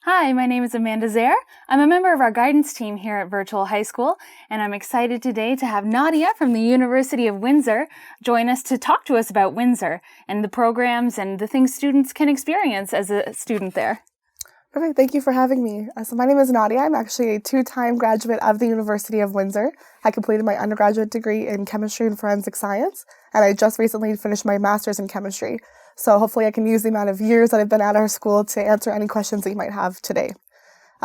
Hi, my name is Amanda Zaire. I'm a member of our guidance team here at Virtual High School, and I'm excited today to have Nadia from the University of Windsor join us to talk to us about Windsor and the programs and the things students can experience as a student there. Perfect. Thank you for having me. So my name is Nadia. I'm actually a two-time graduate of the University of Windsor. I completed my undergraduate degree in chemistry and forensic science, and I just recently finished my master's in chemistry. So hopefully I can use the amount of years that I've been at our school to answer any questions that you might have today.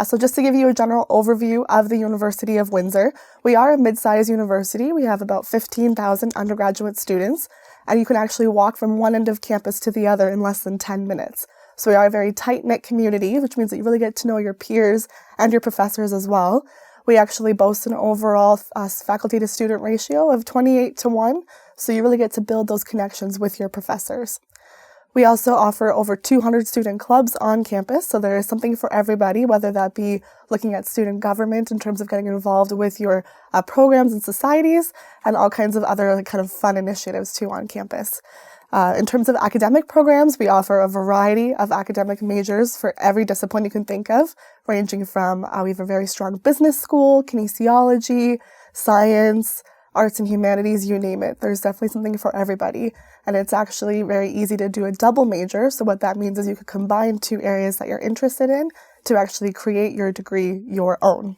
So just to give you a general overview of the University of Windsor, we are a mid-sized university. We have about 15,000 undergraduate students, and you can actually walk from one end of campus to the other in less than 10 minutes. So we are a very tight-knit community, which means that you really get to know your peers and your professors as well. We actually boast an overall faculty-to-student ratio of 28-1, so you really get to build those connections with your professors. We also offer over 200 student clubs on campus, so there is something for everybody, whether that be looking at student government in terms of getting involved with your programs and societies, and all kinds of other kind of fun initiatives too on campus. In terms of academic programs, we offer a variety of academic majors for every discipline you can think of, ranging from, we have a very strong business school, kinesiology, science, arts and humanities, you name it. There's definitely something for everybody. And it's actually very easy to do a double major. So what that means is you could combine two areas that you're interested in to actually create your degree your own.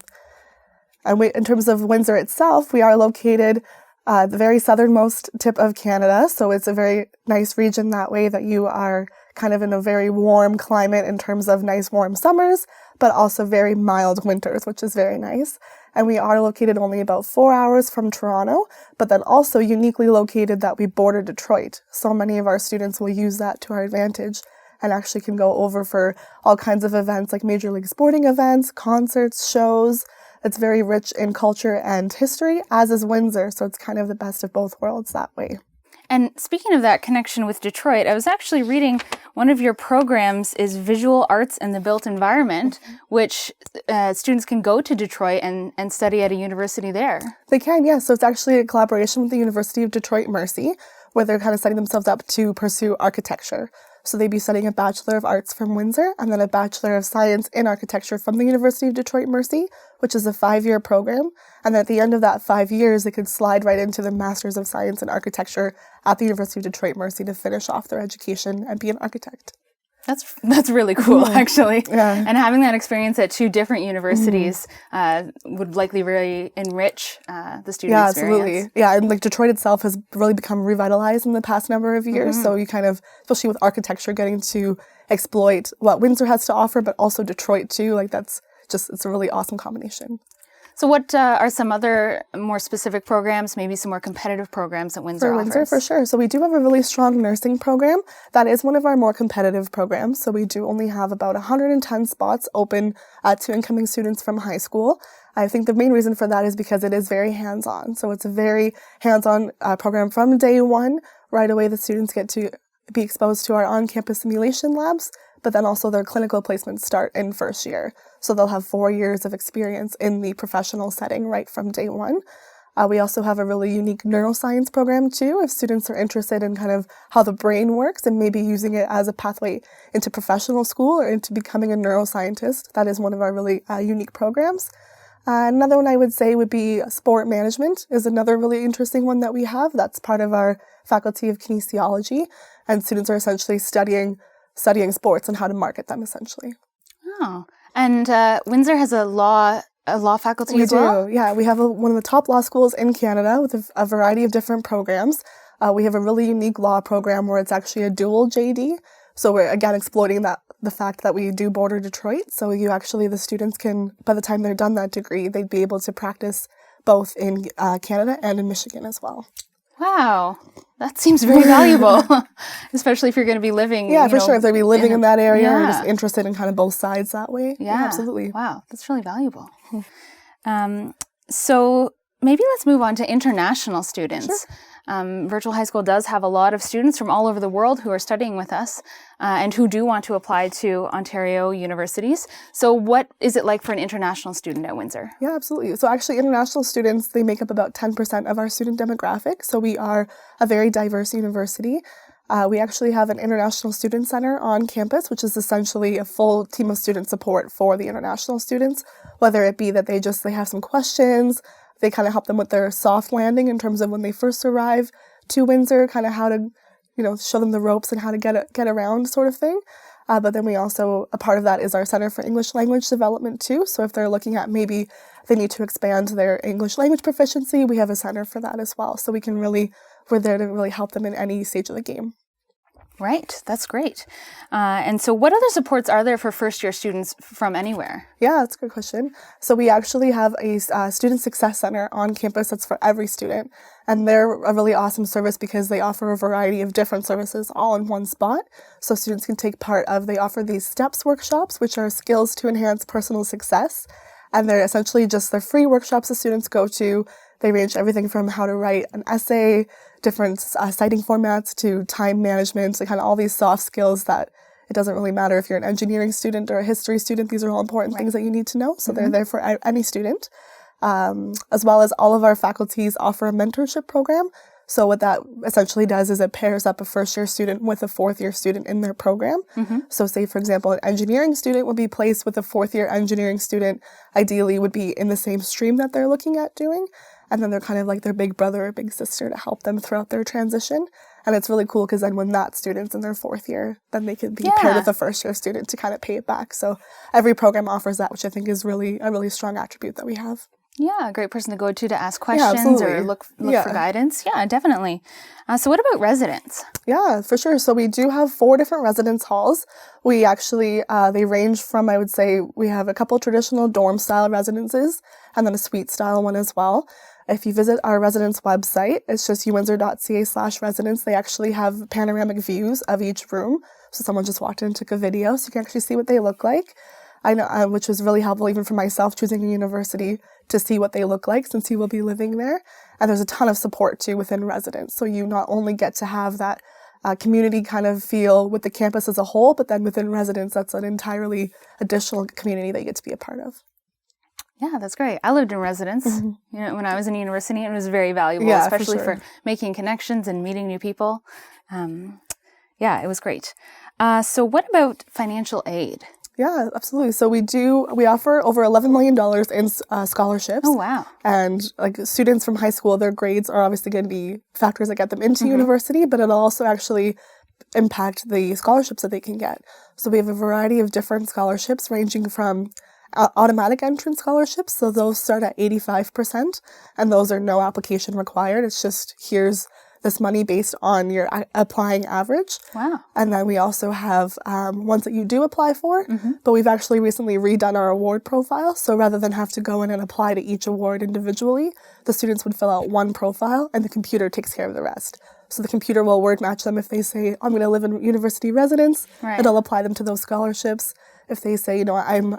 And in terms of Windsor itself, we are located the very southernmost tip of Canada. So it's a very nice region that way, that you are kind of in a very warm climate in terms of nice warm summers, but also very mild winters, which is very nice. And we are located only about 4 hours from Toronto, but then also uniquely located that we border Detroit. So many of our students will use that to our advantage and actually can go over for all kinds of events like major league sporting events, concerts, shows. It's very rich in culture and history, as is Windsor, so it's kind of the best of both worlds that way. And speaking of that connection with Detroit, I was actually reading one of your programs is Visual Arts in the Built Environment, which students can go to Detroit and study at a university there. They can, yes. So it's actually a collaboration with the University of Detroit Mercy, where they're kind of setting themselves up to pursue architecture. So they'd be studying a Bachelor of Arts from Windsor and then a Bachelor of Science in Architecture from the University of Detroit Mercy, which is a 5-year program. And then at the end of that 5 years, they could slide right into the Masters of Science in Architecture at the University of Detroit Mercy to finish off their education and be an architect. That's really cool, actually. Yeah. And having that experience at two different universities would likely really enrich the student experience. Absolutely. Yeah, and like Detroit itself has really become revitalized in the past number of years. So you kind of, especially with architecture, getting to exploit what Windsor has to offer, but also Detroit too. Like it's a really awesome combination. So what are some other more specific programs, maybe some more competitive programs that Windsor offers? For Windsor, for sure. So we do have a really strong nursing program. That is one of our more competitive programs. So we do only have about 110 spots open to incoming students from high school. I think the main reason for that is because it is very hands-on. So it's a very hands-on program from day one. Right away, the students get to be exposed to our on-campus simulation labs, but then also their clinical placements start in first year. So they'll have 4 years of experience in the professional setting right from day one. We also have a really unique neuroscience program too, if students are interested in kind of how the brain works and maybe using it as a pathway into professional school or into becoming a neuroscientist. That is one of our really unique programs. Another one I would say would be sport management is another really interesting one that we have. That's part of our faculty of kinesiology, and students are essentially studying sports and how to market them essentially. Oh, and Windsor has a law faculty as well? We do, yeah. We have one of the top law schools in Canada with a variety of different programs. We have a really unique law program where it's actually a dual JD. So we're, again, exploiting the fact that we do border Detroit. So the students can, by the time they're done that degree, they'd be able to practice both in Canada and in Michigan as well. Wow, that seems very valuable, especially if you're going to be living. Yeah, for sure. If they'd be living in that area or just interested in kind of both sides that way. Yeah, absolutely. Wow, that's really valuable. So maybe let's move on to international students. Sure. Virtual High School does have a lot of students from all over the world who are studying with us and who do want to apply to Ontario universities. So what is it like for an international student at Windsor? Yeah, absolutely. So actually international students, they make up about 10% of our student demographic. So we are a very diverse university. We actually have an international student center on campus, which is essentially a full team of student support for the international students, whether it be that they have some questions, they kind of help them with their soft landing in terms of when they first arrive to Windsor, kind of how to, show them the ropes and how to get around sort of thing. But then we also, a part of that is our Center for English Language Development too. So if they're looking at maybe they need to expand their English language proficiency, we have a center for that as well. So we're there to really help them in any stage of the game. Right. That's great. And so what other supports are there for first-year students from anywhere? Yeah, that's a good question. So we actually have a student success center on campus that's for every student. And they're a really awesome service because they offer a variety of different services all in one spot. So students can take part of, they offer these STEPS workshops, which are skills to enhance personal success. And they're essentially they're free workshops that students go to. They range everything from how to write an essay, different citing formats, to time management, so kind of all these soft skills that it doesn't really matter if you're an engineering student or a history student. These are all important things that you need to know. So they're there for any student. As well as all of our faculties offer a mentorship program. So what that essentially does is it pairs up a first-year student with a fourth-year student in their program. So say, for example, an engineering student would be placed with a fourth-year engineering student, ideally would be in the same stream that they're looking at doing. And then they're kind of like their big brother or big sister to help them throughout their transition. And it's really cool because then when that student's in their fourth year, then they can be paired with a first-year student to kind of pay it back. So every program offers that, which I think is really a really strong attribute that we have. Yeah, a great person to go to ask questions or look for guidance. Yeah, definitely. So what about residents? Yeah, for sure. So we do have 4 different residence halls. We actually, they range from, I would say, we have a couple traditional dorm-style residences and then a suite-style one as well. If you visit our residence website, it's just uwindsor.ca/residence. They actually have panoramic views of each room. So someone just walked in and took a video, so you can actually see what they look like. I know, which was really helpful even for myself choosing a university to see what they look like since you will be living there. And there's a ton of support too within residence. So you not only get to have that community kind of feel with the campus as a whole, but then within residence, that's an entirely additional community that you get to be a part of. Yeah, that's great. I lived in residence, when I was in university, and it was very valuable, especially for making connections and meeting new people. It was great. So what about financial aid? Yeah, absolutely. So we offer over $11 million in scholarships. Oh, wow. And like students from high school, their grades are obviously going to be factors that get them into university, but it'll also actually impact the scholarships that they can get. So we have a variety of different scholarships ranging from automatic entrance scholarships. So those start at 85%, and those are no application required. It's just here's this money based on your applying average. Wow. And then we also have ones that you do apply for, but we've actually recently redone our award profile. So rather than have to go in and apply to each award individually, the students would fill out one profile and the computer takes care of the rest. So the computer will word match them. If they say, I'm going to live in university residence, it'll apply them to those scholarships. If they say, I'm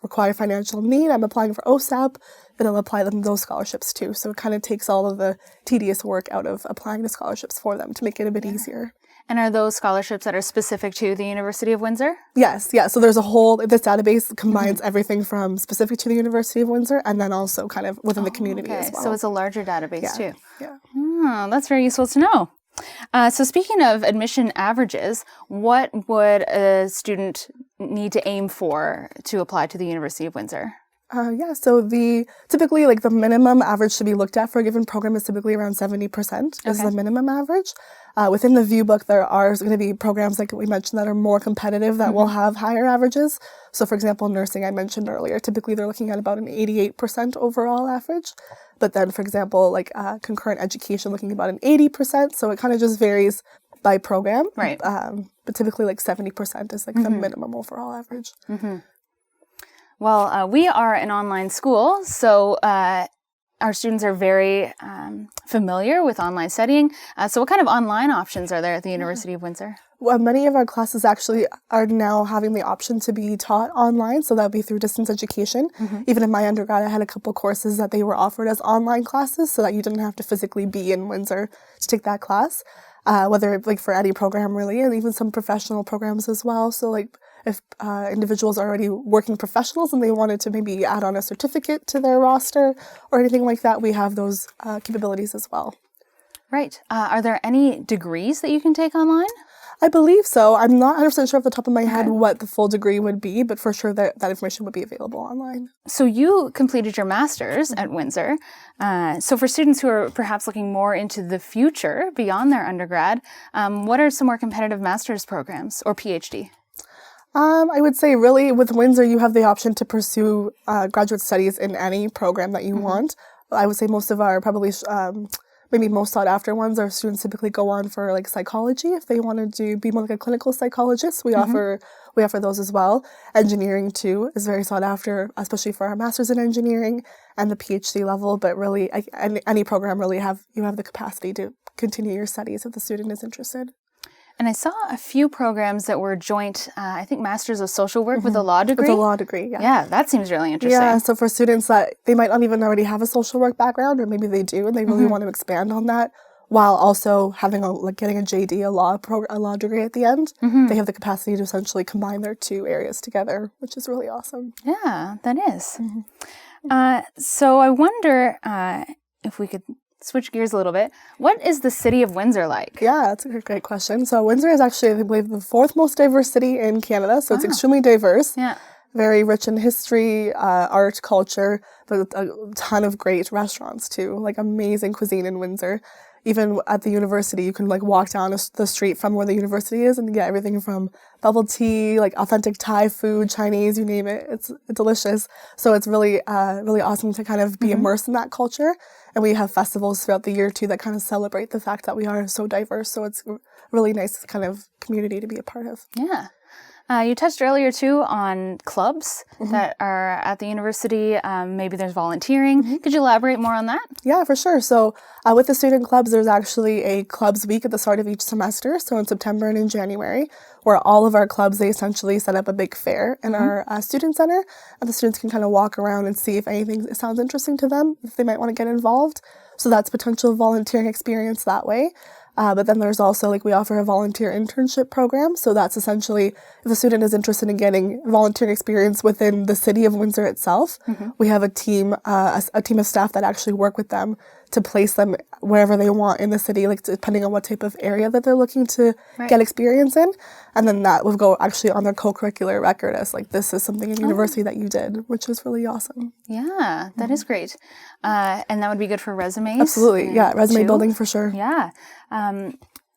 require financial need, I'm applying for OSAP, it'll apply them to those scholarships too. So it kind of takes all of the tedious work out of applying to scholarships for them to make it a bit easier. And are those scholarships that are specific to the University of Windsor? Yes, yeah. So there's this database combines everything from specific to the University of Windsor and then also kind of within the community as well. So it's a larger database too. Yeah. Oh, that's very useful to know. So speaking of admission averages, what would a student need to aim for to apply to the University of Windsor? So typically the minimum average to be looked at for a given program is typically around 70% is the minimum average. Within the view book, there are going to be programs like we mentioned that are more competitive that will have higher averages. So for example, nursing I mentioned earlier, typically they're looking at about an 88% overall average. But then for example, concurrent education looking about an 80%. So it kind of just varies by program. Right. But typically 70% is the minimum overall average. Well, we are an online school, so our students are very familiar with online studying. So what kind of online options are there at the University of Windsor? Well, many of our classes actually are now having the option to be taught online, so that would be through distance education. Even in my undergrad, I had a couple courses that they were offered as online classes so that you didn't have to physically be in Windsor to take that class, whether for any program really, and even some professional programs as well. So if individuals are already working professionals and they wanted to maybe add on a certificate to their roster or anything like that, we have those capabilities as well. Right. Are there any degrees that you can take online? I believe so. I'm not 100% sure off the top of my head what the full degree would be, but for sure that information would be available online. So you completed your master's at Windsor. So for students who are perhaps looking more into the future beyond their undergrad, what are some more competitive master's programs or PhD? I would say really with Windsor, you have the option to pursue graduate studies in any program that you want. I would say most of our probably maybe most sought after ones are students typically go on for like psychology if they want to be more like a clinical psychologist. We offer those as well. Engineering too is very sought after, especially for our masters in engineering and the PhD level. But really, any program really you have the capacity to continue your studies if the student is interested. And I saw a few programs that were joint, I think Masters of Social Work with a law degree. With a law degree, yeah. Yeah, that seems really interesting. Yeah, so for students that they might not even already have a social work background, or maybe they do, and they really want to expand on that, while also having getting a JD, a law degree at the end, they have the capacity to essentially combine their two areas together, which is really awesome. Yeah, that is. So I wonder if we could switch gears a little bit. What is the city of Windsor like? Yeah, that's a great question. So Windsor is actually, I believe, the fourth most diverse city in Canada. So it's extremely diverse. Yeah. Very rich in history, art, culture, but a ton of great restaurants too. Like amazing cuisine in Windsor. Even at the university, you can like walk down the street from where the university is and get everything from bubble tea, like authentic Thai food, Chinese, you name it. It's delicious. So it's really awesome to kind of be immersed in that culture. And we have festivals throughout the year too that kind of celebrate the fact that we are so diverse. So it's a really nice kind of community to be a part of. Yeah. You touched earlier too on clubs that are at the university. Maybe there's volunteering. Could you elaborate more on that? Yeah, for sure. So with the student clubs, there's actually a clubs week at the start of each semester. So in September and in January, where all of our clubs, they essentially set up a big fair in our student center. And the students can kind of walk around and see if anything sounds interesting to them, if they might want to get involved. So that's potential volunteering experience that way. But then there's also, we offer a volunteer internship program. So that's essentially, if the student is interested in getting volunteering experience within the city of Windsor itself, we have a team of staff that actually work with them to place them wherever they want in the city, depending on what type of area that they're looking to get experience in. And then that will go actually on their co-curricular record as this is something in university that you did, which is really awesome. Yeah, that is great. And that would be good for resumes? Absolutely, yeah, resume building for sure. Yeah.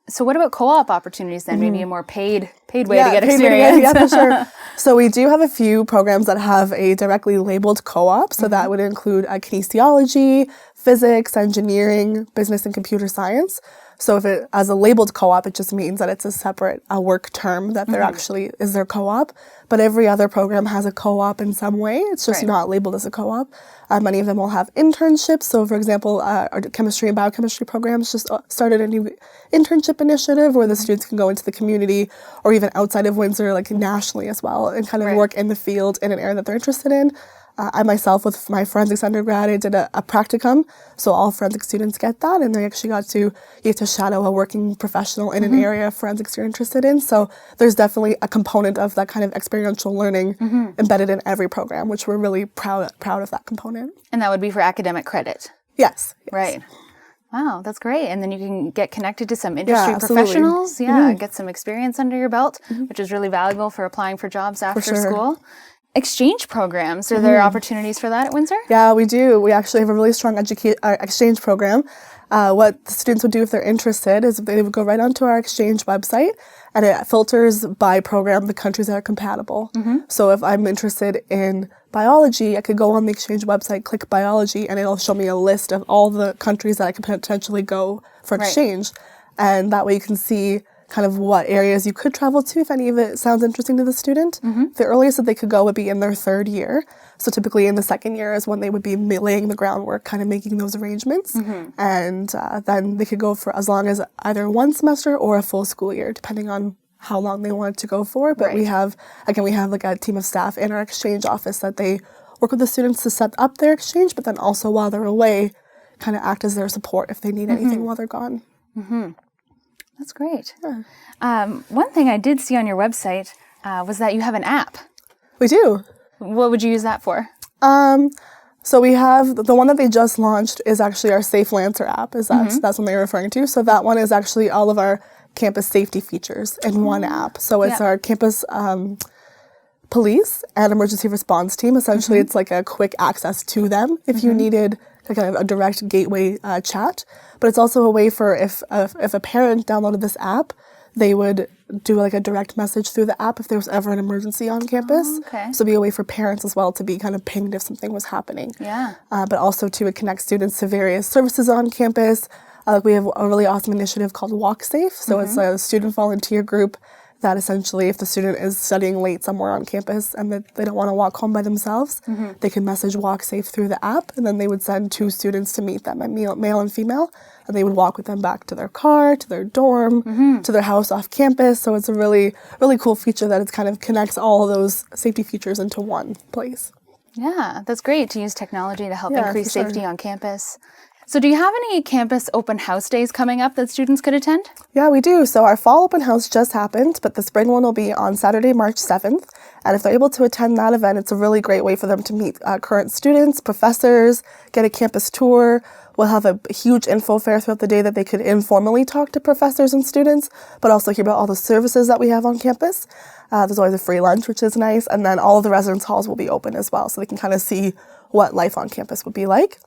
So what about co-op opportunities then? Maybe a more paid way to get experience? Yeah, for sure. So we do have a few programs that have a directly labeled co-op. So that would include kinesiology, physics, engineering, business, and computer science. So if it as a labeled co-op, it just means that it's a separate work term that there actually is their co-op. But every other program has a co-op in some way. It's just not labeled as a co-op. Many of them will have internships. So for example, our chemistry and biochemistry programs just started a new internship initiative where the students can go into the community or even outside of Windsor, nationally as well, and kind of work in the field in an area that they're interested in. I myself, with my forensics undergrad, I did a practicum, so all forensic students get that, and they actually you get to shadow a working professional in an area of forensics you're interested in. So there's definitely a component of that kind of experiential learning embedded in every program, which we're really proud of that component. And that would be for academic credit? Yes. Right. Wow, that's great. And then you can get connected to some industry professionals. Yeah, get some experience under your belt, which is really valuable for applying for jobs after school. Exchange programs, are there opportunities for that at Windsor? Yeah, we do. We actually have a really strong exchange program. What the students would do if they're interested is they would go right onto our exchange website, and it filters by program the countries that are compatible. So if I'm interested in biology, I could go on the exchange website, click biology, and it'll show me a list of all the countries that I could potentially go for exchange. And that way you can see kind of what areas you could travel to if any of it sounds interesting to the student. The earliest that they could go would be in their third year. So typically in the second year is when they would be laying the groundwork, kind of making those arrangements. And then they could go for as long as either one semester or a full school year, depending on how long they wanted to go for. But we have a team of staff in our exchange office that they work with the students to set up their exchange, but then also while they're away, kind of act as their support if they need anything while they're gone. That's great. One thing I did see on your website was that you have an app. We do. What would you use that for? So we have the one that they just launched is actually our Safe Lancer app. That's what they're referring to. So that one is actually all of our campus safety features in one app. So it's our campus police and emergency response team. Essentially, it's like a quick access to them if you needed kind of a direct gateway chat. But it's also a way for if a parent downloaded this app, they would do like a direct message through the app if there was ever an emergency on campus. Oh, okay. So it'd be a way for parents as well to be kind of pinged if something was happening. Yeah. But also to connect students to various services on campus. We have a really awesome initiative called Walk Safe. So it's a student volunteer group that essentially if the student is studying late somewhere on campus and that they don't want to walk home by themselves, they can message Walk Safe through the app, and then they would send 2 students to meet them, a male and female, and they would walk with them back to their car, to their dorm, to their house off campus. So it's a really, really cool feature that it kind of connects all of those safety features into one place. Yeah, that's great to use technology to help increase for sure. safety on campus. So do you have any campus open house days coming up that students could attend? Yeah, we do. So our fall open house just happened, but the spring one will be on Saturday, March 7th. And if they're able to attend that event, it's a really great way for them to meet current students, professors, get a campus tour. We'll have a huge info fair throughout the day that they could informally talk to professors and students, but also hear about all the services that we have on campus. There's always a free lunch, which is nice. And then all of the residence halls will be open as well, so they can kind of see what life on campus would be like.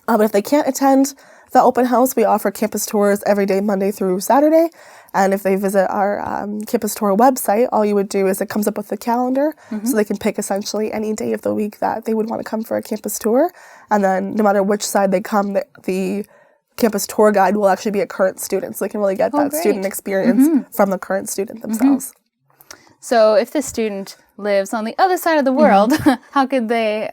But if they can't attend the open house, we offer campus tours every day, Monday through Saturday. And if they visit our campus tour website, all you would do is it comes up with the calendar, so they can pick essentially any day of the week that they would want to come for a campus tour. And then no matter which side they come, the campus tour guide will actually be a current student, so they can really get that student experience from the current student themselves. So if the student lives on the other side of the world, how could they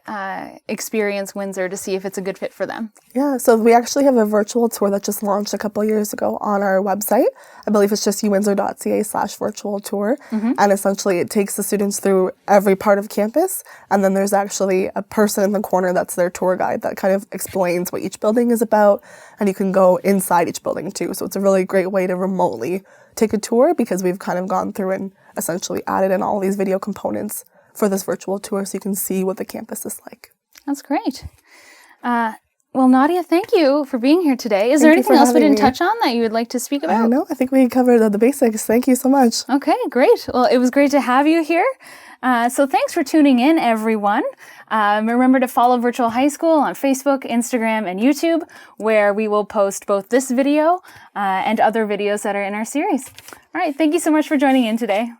experience Windsor to see if it's a good fit for them? Yeah, so we actually have a virtual tour that just launched a couple years ago on our website. I believe it's just uwindsor.ca/virtual tour. And essentially it takes the students through every part of campus. And then there's actually a person in the corner that's their tour guide that kind of explains what each building is about. And you can go inside each building too. So it's a really great way to remotely take a tour, because we've kind of gone through and essentially added in all these video components for this virtual tour so you can see what the campus is like. That's great. Well, Nadia, thank you for being here today. Is there anything else we didn't touch on that you would like to speak about? No, I think we covered the basics. Thank you so much. Okay, great. Well, it was great to have you here. So thanks for tuning in, everyone. Remember to follow Virtual High School on Facebook, Instagram, and YouTube, where we will post both this video and other videos that are in our series. All right, thank you so much for joining in today.